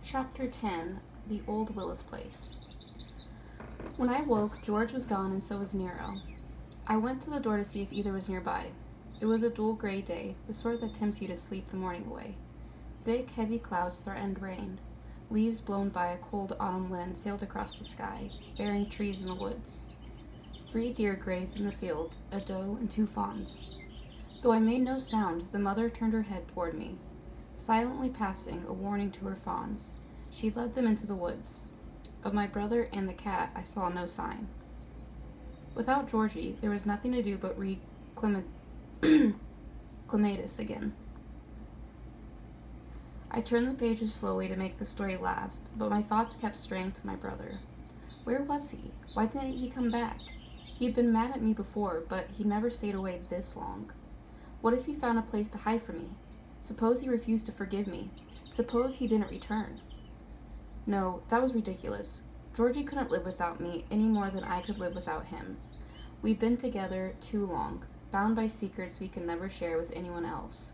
Chapter 10 The Old Willis Place. When I woke, George was gone and so was Nero. I went to the door to see if either was nearby. It was a dull gray day, the sort that tempts you to sleep the morning away. Thick, heavy clouds threatened rain. Leaves blown by a cold autumn wind sailed across the sky, bearing trees in the woods. 3 deer grazed in the field, a doe and 2 fawns. Though I made no sound, the mother turned her head toward me. Silently passing a warning to her fawns, she led them into the woods. Of my brother and the cat I saw no sign. Without Georgie, there was nothing to do but read Clematis again. I turned the pages slowly to make the story last, but my thoughts kept straying to my brother. Where was he? Why didn't he come back? He'd been mad at me before, but he never stayed away this long. What if he found a place to hide from me? Suppose he refused to forgive me. Suppose he didn't return. No, that was ridiculous. Georgie couldn't live without me any more than I could live without him. We'd been together too long, bound by secrets we could never share with anyone else.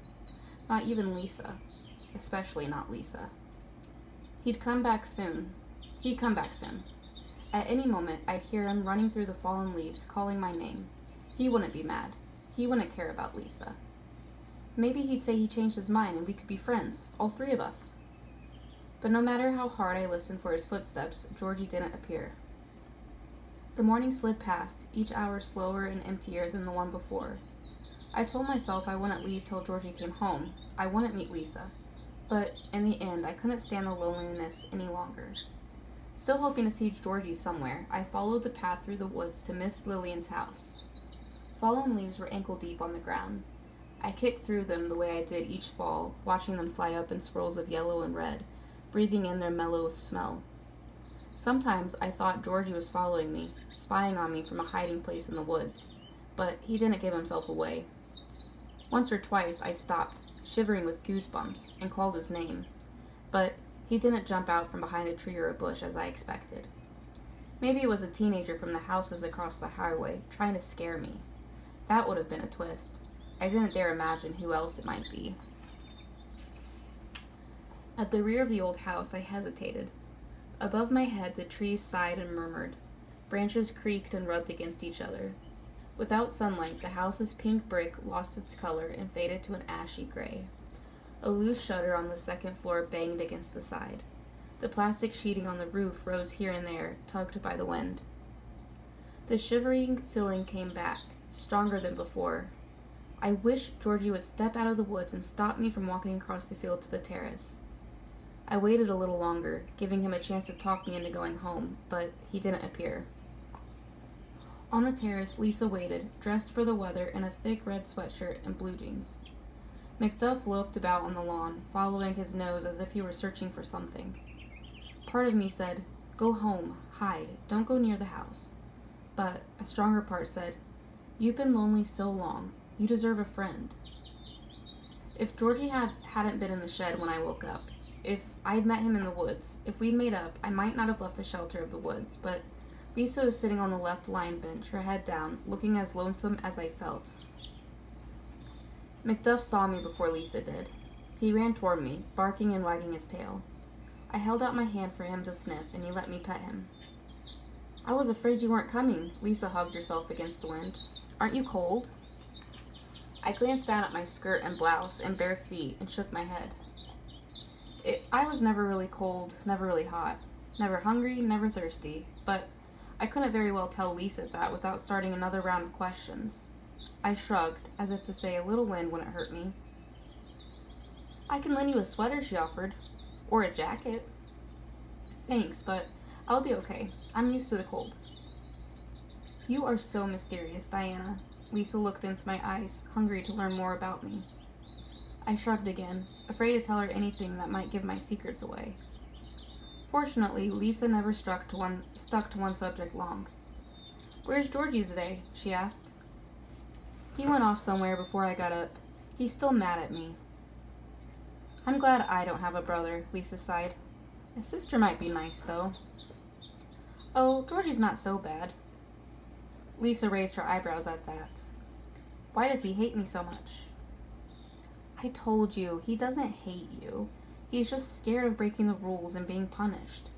Not even Lisa. Especially not Lisa. He'd come back soon. At any moment, I'd hear him running through the fallen leaves, calling my name. He wouldn't be mad. He wouldn't care about Lisa. Maybe he'd say he changed his mind and we could be friends, all 3 of us. But no matter how hard I listened for his footsteps, Georgie didn't appear. The morning slid past, each hour slower and emptier than the one before. I told myself I wouldn't leave till Georgie came home. I wouldn't meet Lisa. But in the end, I couldn't stand the loneliness any longer. Still hoping to see Georgie somewhere, I followed the path through the woods to Miss Lillian's house. Fallen leaves were ankle deep on the ground. I kicked through them the way I did each fall, watching them fly up in swirls of yellow and red, breathing in their mellow smell. Sometimes I thought Georgie was following me, spying on me from a hiding place in the woods, but he didn't give himself away. Once or twice I stopped, shivering with goosebumps, and called his name, but he didn't jump out from behind a tree or a bush as I expected. Maybe it was a teenager from the houses across the highway, trying to scare me. That would have been a twist. I didn't dare imagine who else it might be. At the rear of the old house, I hesitated. Above my head, the trees sighed and murmured. Branches creaked and rubbed against each other. Without sunlight, the house's pink brick lost its color and faded to an ashy gray. A loose shutter on the 2nd floor banged against the side. The plastic sheeting on the roof rose here and there, tugged by the wind. The shivering feeling came back, stronger than before. I wished Georgie would step out of the woods and stop me from walking across the field to the terrace. I waited a little longer, giving him a chance to talk me into going home, but he didn't appear. On the terrace, Lisa waited, dressed for the weather in a thick red sweatshirt and blue jeans. Macduff loped about on the lawn, following his nose as if he were searching for something. Part of me said, "Go home, hide, don't go near the house." But a stronger part said, "You've been lonely so long. You deserve a friend." If Georgie hadn't been in the shed when I woke up, if I'd met him in the woods, if we'd made up, I might not have left the shelter of the woods, but Lisa was sitting on the left lion bench, her head down, looking as lonesome as I felt. Macduff saw me before Lisa did. He ran toward me, barking and wagging his tail. I held out my hand for him to sniff, and he let me pet him. "I was afraid you weren't coming," Lisa hugged herself against the wind. "Aren't you cold?" I glanced down at my skirt and blouse and bare feet and shook my head. I was never really cold, never really hot, never hungry, never thirsty, but I couldn't very well tell Lisa that without starting another round of questions. I shrugged, as if to say a little wind wouldn't hurt me. "I can lend you a sweater," she offered. "Or a jacket." "Thanks, but I'll be okay. I'm used to the cold." "You are so mysterious, Diana." Lisa looked into my eyes, hungry to learn more about me. I shrugged again, afraid to tell her anything that might give my secrets away. Fortunately, Lisa never stuck to one subject long. "Where's Georgie today?" she asked. "He went off somewhere before I got up. He's still mad at me." "I'm glad I don't have a brother," Lisa sighed. "A sister might be nice, though." "Oh, Georgie's not so bad." Lisa raised her eyebrows at that. "Why does he hate me so much?" "I told you, he doesn't hate you. He's just scared of breaking the rules and being punished.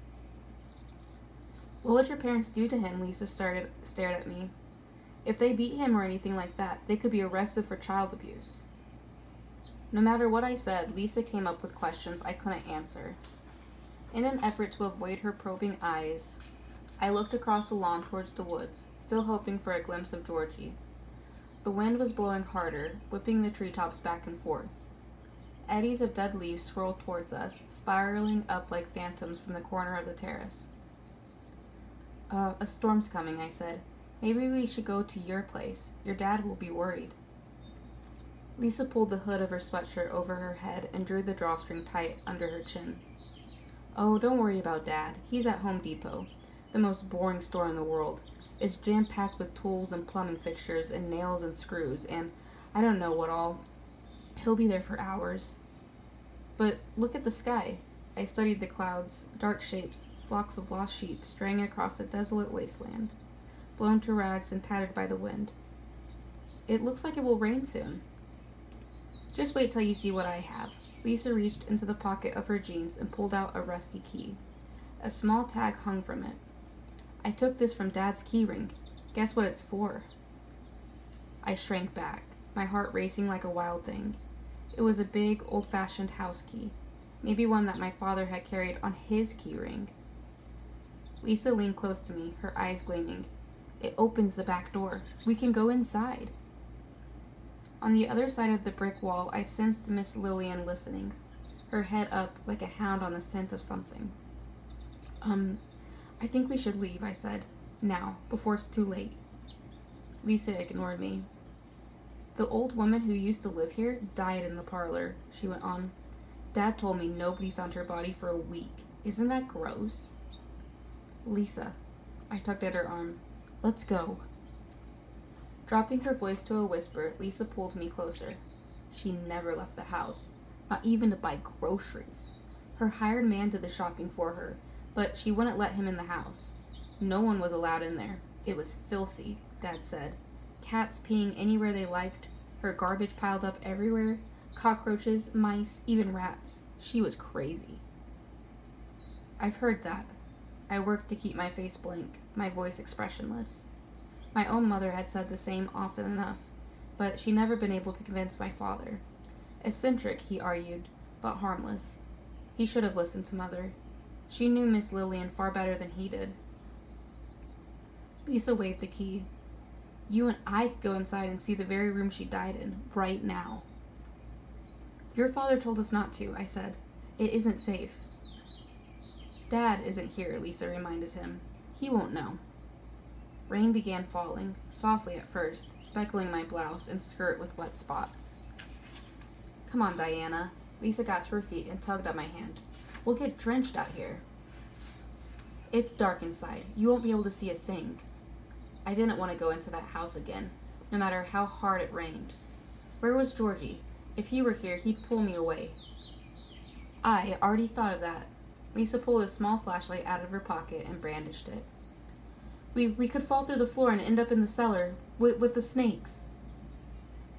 What would your parents do to him? Lisa stared at me. If they beat him or anything like that, they could be arrested for child abuse. No matter what I said, Lisa came up with questions I couldn't answer. In an effort to avoid her probing eyes, I looked across the lawn towards the woods, still hoping for a glimpse of Georgie. The wind was blowing harder, whipping the treetops back and forth. Eddies of dead leaves swirled towards us, spiraling up like phantoms from the corner of the terrace. A storm's coming, I said. Maybe we should go to your place. Your dad will be worried. Lisa pulled the hood of her sweatshirt over her head and drew the drawstring tight under her chin. Oh, don't worry about Dad. He's at Home Depot, the most boring store in the world. It's jam-packed with tools and plumbing fixtures and nails and screws and I don't know what all. He'll be there for hours. But look at the sky. I studied the clouds, dark shapes, flocks of lost sheep straying across a desolate wasteland, blown to rags and tattered by the wind. It looks like it will rain soon. Just wait till you see what I have. Lisa reached into the pocket of her jeans and pulled out a rusty key. A small tag hung from it. I took this from Dad's key ring. Guess what it's for? I shrank back, my heart racing like a wild thing. It was a big, old-fashioned house key, maybe one that my father had carried on his key ring. Lisa leaned close to me, her eyes gleaming. It opens the back door. We can go inside. On the other side of the brick wall, I sensed Miss Lillian listening, her head up like a hound on the scent of something. I think we should leave, I said. Now, before it's too late. Lisa ignored me. The old woman who used to live here died in the parlor, she went on. Dad told me nobody found her body for a week. Isn't that gross? Lisa. I tugged at her arm. Let's go. Dropping her voice to a whisper, Lisa pulled me closer. She never left the house, not even to buy groceries. Her hired man did the shopping for her, but she wouldn't let him in the house. No one was allowed in there. It was filthy, Dad said. Cats peeing anywhere they liked, her garbage piled up everywhere, cockroaches, mice, even rats. She was crazy. I've heard that. I worked to keep my face blank, my voice expressionless. My own mother had said the same often enough, but she'd never been able to convince my father. Eccentric, he argued, but harmless. He should have listened to Mother. She knew Miss Lillian far better than he did. Lisa waved the key. You and I could go inside and see the very room she died in, right now. Your father told us not to, I said. It isn't safe. Dad isn't here, Lisa reminded him. He won't know. Rain began falling, softly at first, speckling my blouse and skirt with wet spots. Come on, Diana. Lisa got to her feet and tugged at my hand. We'll get drenched out here. It's dark inside. You won't be able to see a thing. I didn't want to go into that house again, no matter how hard it rained. Where was Georgie? If he were here, he'd pull me away. I already thought of that. Lisa pulled a small flashlight out of her pocket and brandished it. We could fall through the floor and end up in the cellar with the snakes.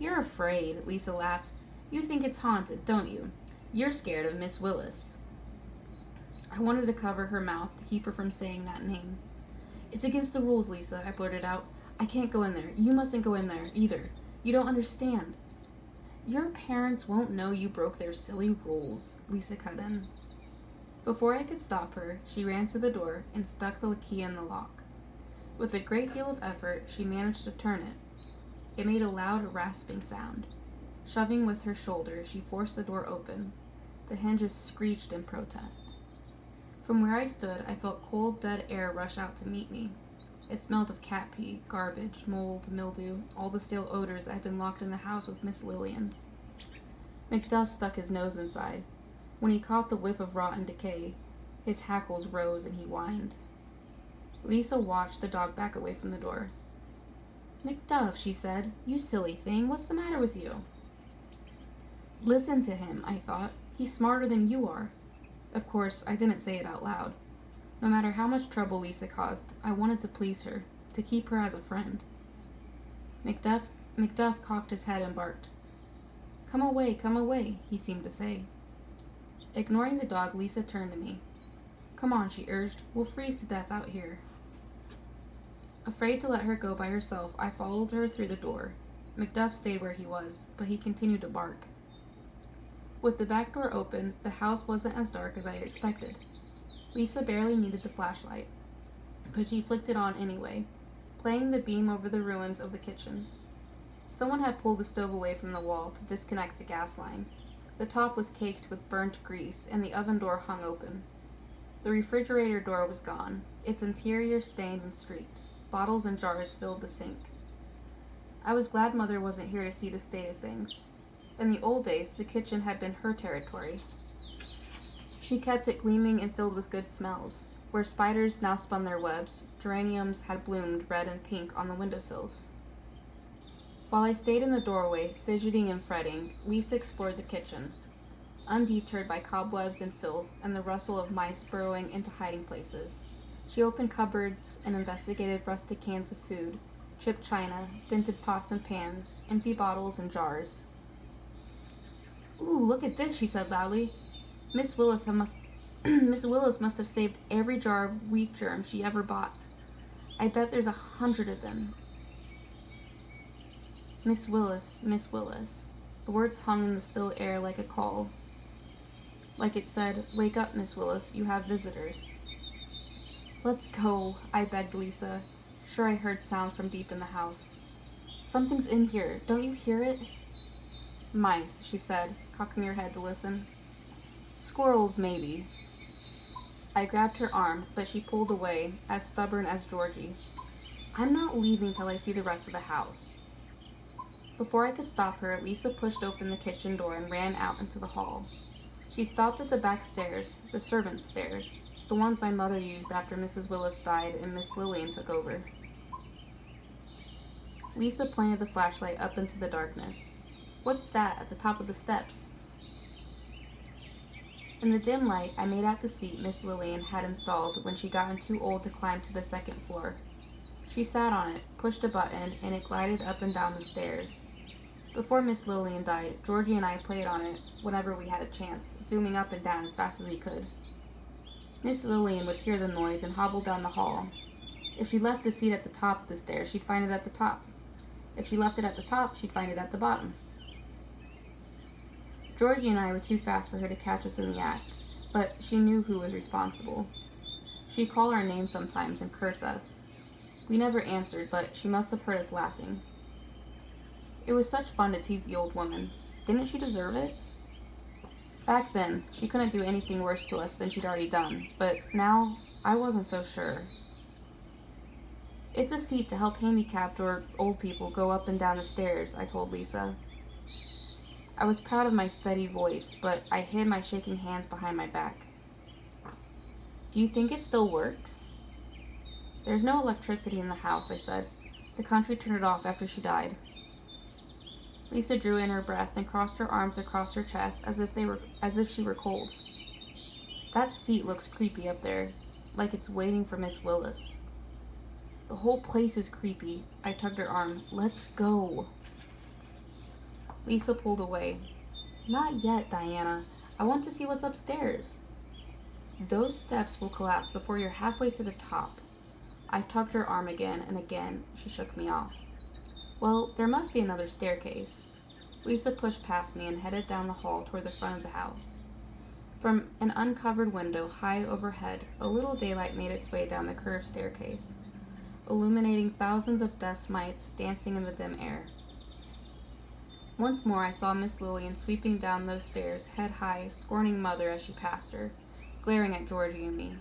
You're afraid, Lisa laughed. You think it's haunted, don't you? You're scared of Miss Willis. I wanted to cover her mouth to keep her from saying that name. It's against the rules, Lisa, I blurted out. I can't go in there. You mustn't go in there, either. You don't understand. Your parents won't know you broke their silly rules, Lisa cut in. Before I could stop her, she ran to the door and stuck the key in the lock. With a great deal of effort, she managed to turn it. It made a loud, rasping sound. Shoving with her shoulder, she forced the door open. The hinges screeched in protest. From where I stood, I felt cold, dead air rush out to meet me. It smelled of cat pee, garbage, mold, mildew, all the stale odors that had been locked in the house with Miss Lillian. Macduff stuck his nose inside. When he caught the whiff of rotten decay, his hackles rose and he whined. Lisa watched the dog back away from the door. Macduff, she said, you silly thing, what's the matter with you? Listen to him, I thought. He's smarter than you are. Of course, I didn't say it out loud. No matter how much trouble Lisa caused, I wanted to please her, to keep her as a friend. Macduff cocked his head and barked. Come away, he seemed to say. Ignoring the dog, Lisa turned to me. "Come on," she urged. "We'll freeze to death out here." Afraid to let her go by herself, I followed her through the door. Macduff stayed where he was, but he continued to bark. With the back door open, the house wasn't as dark as I had expected. Lisa barely needed the flashlight, but she flicked it on anyway, playing the beam over the ruins of the kitchen. Someone had pulled the stove away from the wall to disconnect the gas line. The top was caked with burnt grease, and the oven door hung open. The refrigerator door was gone, its interior stained and streaked. Bottles and jars filled the sink. I was glad Mother wasn't here to see the state of things. In the old days, the kitchen had been her territory. She kept it gleaming and filled with good smells. Where spiders now spun their webs, geraniums had bloomed red and pink on the windowsills. While I stayed in the doorway, fidgeting and fretting, Lisa explored the kitchen, undeterred by cobwebs and filth and the rustle of mice burrowing into hiding places. She opened cupboards and investigated rusted cans of food, chipped china, dented pots and pans, empty bottles and jars. "Ooh, look at this," she said loudly. Miss Willis must have saved every jar of wheat germ she ever bought. I bet there's 100 of them. Miss Willis, Miss Willis." The words hung in the still air like a call. Like it said, "Wake up, Miss Willis, you have visitors." "Let's go," I begged Lisa, sure I heard sounds from deep in the house. "Something's in here. Don't you hear it?" "Mice," she said, cocking her head to listen. "Squirrels, maybe." I grabbed her arm, but she pulled away, as stubborn as Georgie. "I'm not leaving till I see the rest of the house." Before I could stop her, Lisa pushed open the kitchen door and ran out into the hall. She stopped at the back stairs, the servants' stairs, the ones my mother used after Mrs. Willis died and Miss Lillian took over. Lisa pointed the flashlight up into the darkness. "What's that at the top of the steps?" In the dim light, I made out the seat Miss Lillian had installed when she gotten too old to climb to the second floor. She sat on it, pushed a button, and it glided up and down the stairs. Before Miss Lillian died, Georgie and I played on it whenever we had a chance, zooming up and down as fast as we could. Miss Lillian would hear the noise and hobble down the hall. If she left the seat at the top of the stairs, she'd find it at the top. If she left it at the top, she'd find it at the bottom. Georgie and I were too fast for her to catch us in the act, but she knew who was responsible. She'd call our names sometimes and curse us. We never answered, but she must have heard us laughing. It was such fun to tease the old woman. Didn't she deserve it? Back then, she couldn't do anything worse to us than she'd already done, but now, I wasn't so sure. "It's a seat to help handicapped or old people go up and down the stairs," I told Lisa. I was proud of my steady voice, but I hid my shaking hands behind my back. "Do you think it still works?" "There's no electricity in the house," I said. "The country turned it off after she died." Lisa drew in her breath and crossed her arms across her chest as if she were cold. "That seat looks creepy up there, like it's waiting for Miss Willis." "The whole place is creepy." I tugged her arm. "Let's go." Lisa pulled away. "Not yet, Diana. I want to see what's upstairs." "Those steps will collapse before you're halfway to the top." I tugged her arm again, and again she shook me off. "Well, there must be another staircase." Lisa pushed past me and headed down the hall toward the front of the house. From an uncovered window high overhead, a little daylight made its way down the curved staircase, illuminating thousands of dust mites dancing in the dim air. Once more I saw Miss Lillian sweeping down those stairs, head high, scorning Mother as she passed her, glaring at Georgie and me.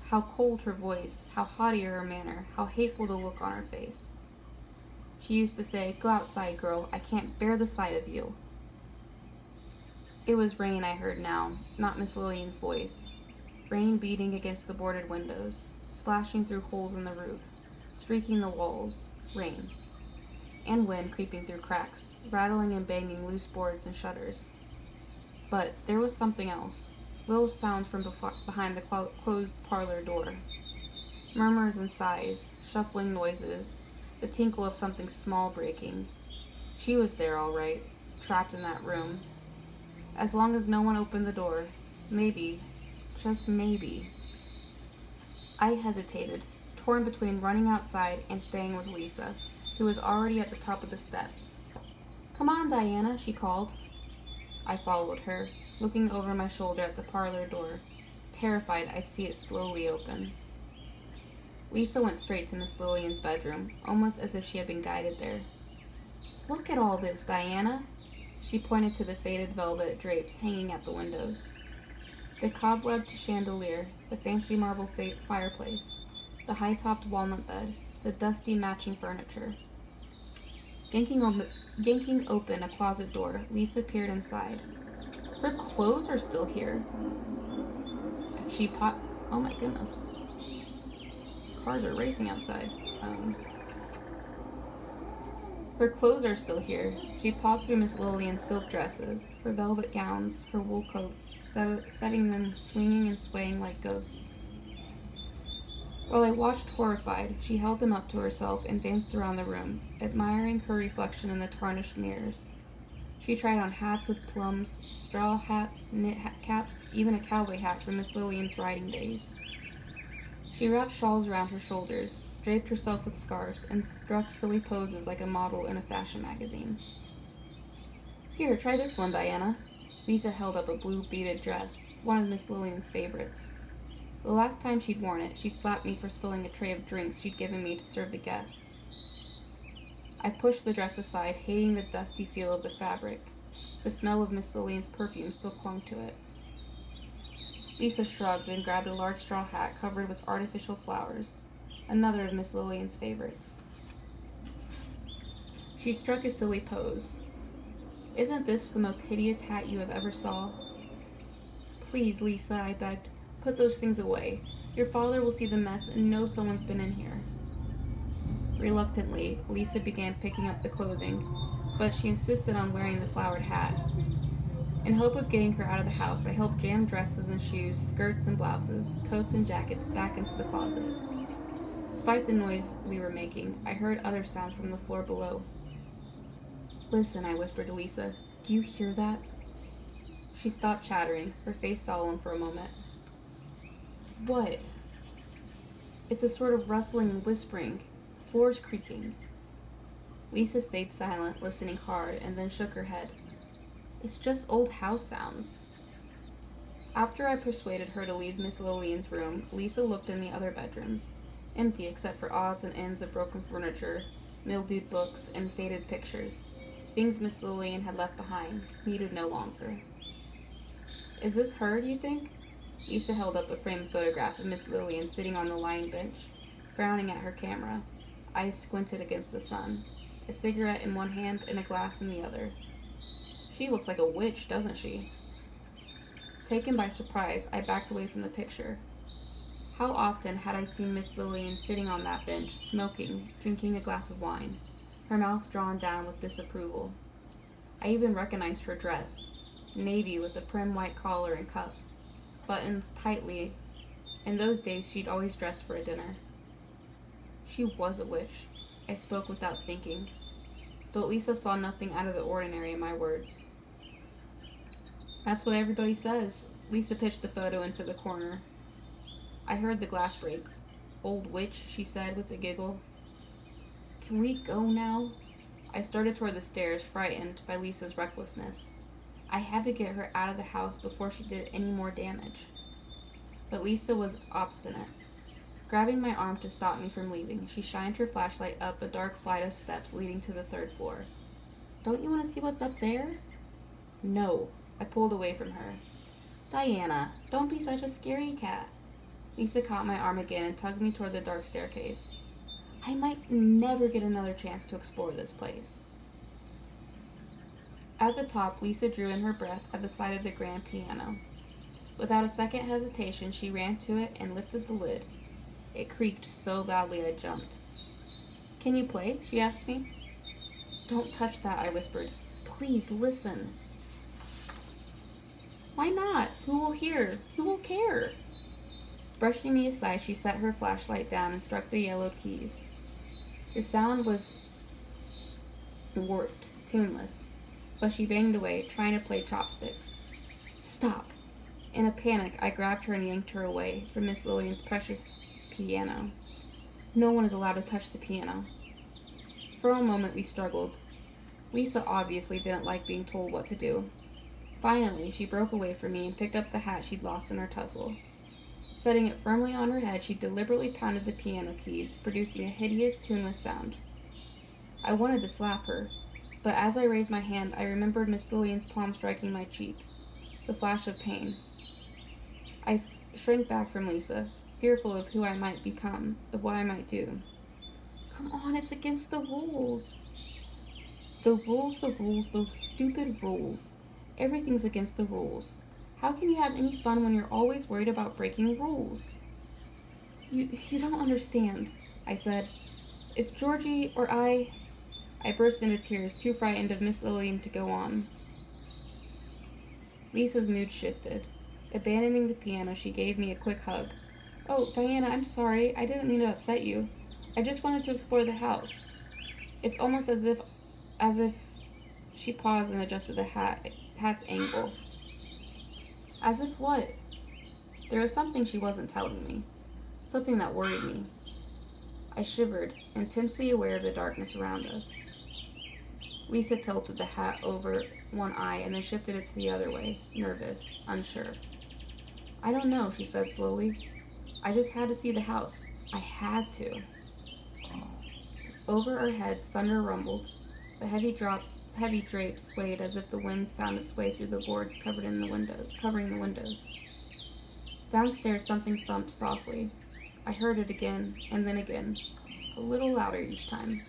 How cold her voice, how haughty her manner, how hateful the look on her face. She used to say, "Go outside, girl, I can't bear the sight of you." It was rain I heard now, not Miss Lillian's voice. Rain beating against the boarded windows, splashing through holes in the roof, streaking the walls. Rain. And wind creeping through cracks, rattling and banging loose boards and shutters. But there was something else. Little sounds from behind the closed parlor door. Murmurs and sighs, shuffling noises, the tinkle of something small breaking. She was there all right, trapped in that room. As long as no one opened the door, Maybe, just maybe. I hesitated, torn between running outside and staying with Lisa, who was already at the top of the steps. "Come on, Diana," she called. I followed her, looking over my shoulder at the parlor door, terrified I'd see it slowly open. Lisa went straight to Miss Lillian's bedroom, almost as if she had been guided there. "Look at all this, Diana." She pointed to the faded velvet drapes hanging at the windows. The cobwebbed chandelier, the fancy marble fireplace, the high-topped walnut bed, the dusty matching furniture. Yanking open a closet door, Lisa peered inside. Her clothes are still here. Oh my goodness. Cars are racing outside. Her clothes are still here. She pawed through Miss Lillian's silk dresses, her velvet gowns, her wool coats, setting them swinging and swaying like ghosts. While I watched horrified, she held them up to herself and danced around the room, admiring her reflection in the tarnished mirrors. She tried on hats with plums, straw hats, knit caps, even a cowboy hat from Miss Lillian's riding days. She wrapped shawls around her shoulders, draped herself with scarves, and struck silly poses like a model in a fashion magazine. "Here, try this one, Diana." Lisa held up a blue beaded dress, one of Miss Lillian's favorites. The last time she'd worn it, she slapped me for spilling a tray of drinks she'd given me to serve the guests. I pushed the dress aside, hating the dusty feel of the fabric. The smell of Miss Lillian's perfume still clung to it. Lisa shrugged and grabbed a large straw hat covered with artificial flowers, another of Miss Lillian's favorites. She struck a silly pose. "Isn't this the most hideous hat you have ever saw?" "Please, Lisa," I begged, "put those things away. Your father will see the mess and know someone's been in here." Reluctantly, Lisa began picking up the clothing, but she insisted on wearing the flowered hat. In hope of getting her out of the house, I helped jam dresses and shoes, skirts and blouses, coats and jackets back into the closet. Despite the noise we were making, I heard other sounds from the floor below. "Listen," I whispered to Lisa. "Do you hear that?" She stopped chattering, her face solemn for a moment. "What?" "It's a sort of rustling and whispering. Floors creaking." Lisa stayed silent, listening hard, and then shook her head. "It's just old house sounds." After I persuaded her to leave Miss Lillian's room, Lisa looked in the other bedrooms, empty except for odds and ends of broken furniture, mildewed books, and faded pictures. Things Miss Lillian had left behind, needed no longer. "Is this her, do you think?" Lisa held up a framed photograph of Miss Lillian sitting on the lying bench, frowning at her camera, eyes squinted against the sun, a cigarette in one hand and a glass in the other. "She looks like a witch, doesn't she?" Taken by surprise, I backed away from the picture. How often had I seen Miss Lillian sitting on that bench, smoking, drinking a glass of wine, her mouth drawn down with disapproval. I even recognized her dress, navy with a prim white collar and cuffs, buttoned tightly. In those days, she'd always dressed for a dinner. She was a witch. I spoke without thinking, but Lisa saw nothing out of the ordinary in my words. "That's what everybody says." Lisa pitched the photo into the corner. I heard the glass break. "Old witch," she said with a giggle. "Can we go now?" I started toward the stairs, frightened by Lisa's recklessness. I had to get her out of the house before she did any more damage. But Lisa was obstinate. Grabbing my arm to stop me from leaving, she shined her flashlight up a dark flight of steps leading to the 3rd floor. "Don't you want to see what's up there?" "No." I pulled away from her. "Diana, don't be such a scaredy cat." Lisa caught my arm again and tugged me toward the dark staircase. I might never get another chance to explore this place. At the top, Lisa drew in her breath at the sight of the grand piano. Without a second hesitation, she ran to it and lifted the lid. It creaked so loudly I jumped. "Can you play?" she asked me. "Don't touch that," I whispered. "Please listen." "Why not? Who will hear? Who will care?" Brushing me aside, she set her flashlight down and struck the yellowed keys. The sound was warped, tuneless, but she banged away, trying to play chopsticks. "Stop." In a panic, I grabbed her and yanked her away from Miss Lillian's precious piano. No one is allowed to touch the piano. For a moment, we struggled. Lisa obviously didn't like being told what to do. Finally, she broke away from me and picked up the hat she'd lost in her tussle. Setting it firmly on her head, she deliberately pounded the piano keys, producing a hideous, tuneless sound. I wanted to slap her, but as I raised my hand, I remembered Miss Lillian's palm striking my cheek. The flash of pain. I shrank back from Lisa, fearful of who I might become, of what I might do. Come on, it's against the rules. The rules, those stupid rules. Everything's against the rules. How can you have any fun when you're always worried about breaking rules? You don't understand, I said. If Georgie or I burst into tears, too frightened of Miss Lillian to go on. Lisa's mood shifted. Abandoning the piano, she gave me a quick hug. Oh, Diana, I'm sorry. I didn't mean to upset you. I just wanted to explore the house. It's almost as if she paused and adjusted the hat's angle. As if what? There was something she wasn't telling me. Something that worried me. I shivered, intensely aware of the darkness around us. Lisa tilted the hat over one eye and then shifted it to the other way, nervous, unsure. I don't know, she said slowly. I just had to see the house. I had to. Over our heads, thunder rumbled. The heavy drapes swayed as if the winds found its way through the boards covering the windows. Downstairs, something thumped softly. I heard it again, and then again, a little louder each time.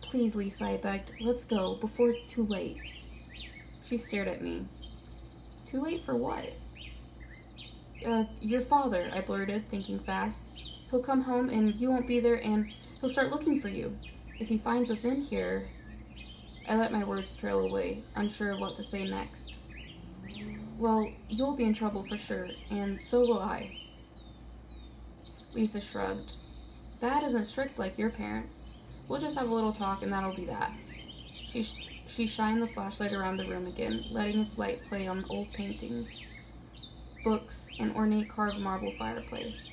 Please, Lisa, I begged. Let's go, before it's too late. She stared at me. Too late for what? Your father, I blurted, thinking fast. He'll come home and you won't be there and he'll start looking for you. If he finds us in here... I let my words trail away, unsure of what to say next. Well, you'll be in trouble for sure, and so will I. Lisa shrugged. Dad isn't strict like your parents. We'll just have a little talk and that'll be that. She shined the flashlight around the room again, letting its light play on old paintings, books, and ornate carved marble fireplace.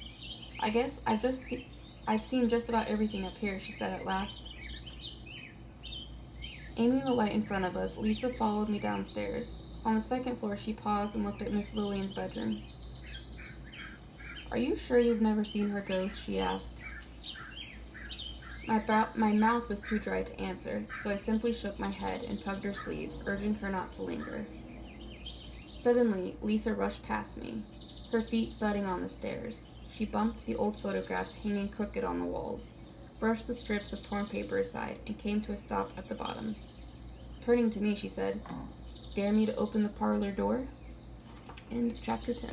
I guess I've seen just about everything up here, she said at last. Aiming the light in front of us, Lisa followed me downstairs. On the second floor, she paused and looked at Miss Lillian's bedroom. Are you sure you've never seen her ghost? She asked. My mouth was too dry to answer, so I simply shook my head and tugged her sleeve, urging her not to linger. Suddenly, Lisa rushed past me, her feet thudding on the stairs. She bumped the old photographs hanging crooked on the walls, brushed the strips of torn paper aside, and came to a stop at the bottom. Turning to me, she said, "Dare me to open the parlor door?" End of chapter 10.